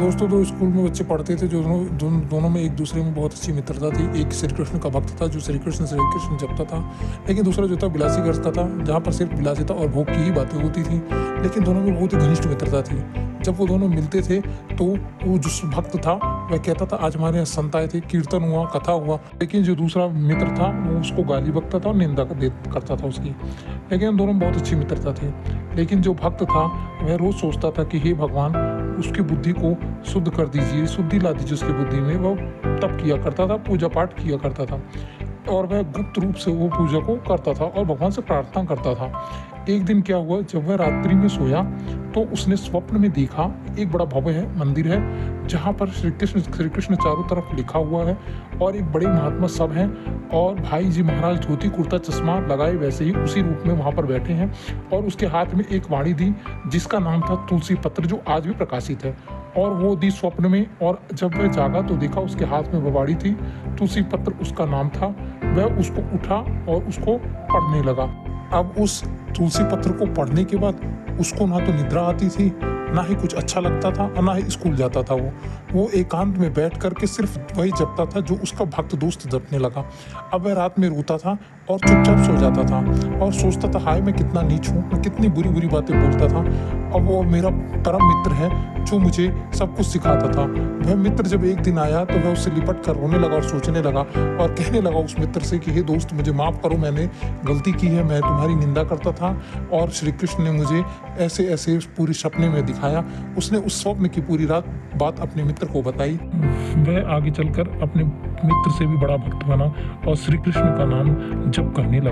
दोस्तों, तो स्कूल में बच्चे पढ़ते थे जो दोनों में एक दूसरे में बहुत अच्छी मित्रता थी। एक श्री कृष्ण का भक्त था जो श्री कृष्ण जपता था, लेकिन दूसरा जो था बिलासी ग्रस्त का था, जहाँ पर सिर्फ बिलासिता और भोग की ही बातें होती थी। लेकिन दोनों में बहुत ही घनिष्ठ मित्रता थी। जब वो दोनों मिलते थे तो वो जो भक्त था वह कहता था आज हमारे यहाँ संत आए थे, कीर्तन हुआ, कथा हुआ। लेकिन जो दूसरा मित्र था वो उसको गाली बकता था और निंदा करता था उसकी। लेकिन दोनों में बहुत अच्छी मित्रता थी। लेकिन जो भक्त था वह रोज सोचता था कि हे भगवान, उसकी बुद्धि को शुद्ध कर दीजिए, शुद्धि ला दीजिए उसकी बुद्धि में। वह तप किया करता था, पूजा पाठ किया करता था और वह गुप्त रूप से वो पूजा को करता था और भगवान से प्रार्थना करता था। एक दिन क्या हुआ, जब वह रात्रि में सोया तो उसने स्वप्न में देखा एक बड़ा भव्य है मंदिर है, जहाँ पर श्री कृष्ण चारों तरफ लिखा हुआ है और एक बड़े महात्मा सब हैं और भाई जी महाराज धोती कुर्ता चश्मा लगाए वैसे ही उसी रूप में वहाँ पर बैठे हैं और उसके हाथ में एक वाणी दी जिसका नाम था तुलसी पत्र, जो आज भी प्रकाशित है। और वो दी स्वप्न में, और जब वह जागा तो देखा उसके हाथ में वो वाणी थी, तुलसी पत्र उसका नाम था। वह उसको उठा और उसको पढ़ने लगा। अब उस तुलसी पत्र को पढ़ने के बाद उसको ना तो निद्रा आती थी, ना ही कुछ अच्छा लगता था और ना ही स्कूल जाता था। वो एकांत में बैठ करके सिर्फ वही जपता था जो उसका भक्त दोस्त जपने लगा। अब वह रात में रोता था और चुपचाप सो जाता था और सोचता था हाय मैं कितना नीच हूँ, मैं कितनी बुरी बुरी बातें बोलता था। अब वो मेरा परम मित्र है जो मुझे सब कुछ सिखाता था। वह मित्र जब एक दिन आया तो वह उससे लिपट कर रोने लगा और सोचने लगा और कहने लगा उस मित्र से कि हे दोस्त, मुझे माफ़ करो, मैंने गलती की है, मैं तुम्हारी निंदा करता था और श्री कृष्ण ने मुझे ऐसे ऐसे पूरी सपने में दिखाया। उसने उस स्वप्न की पूरी बात अपने मित्र को बताई। वह आगे चलकर अपने मित्र से भी बड़ा भक्त बना और श्री कृष्ण का नाम जप करने लगा।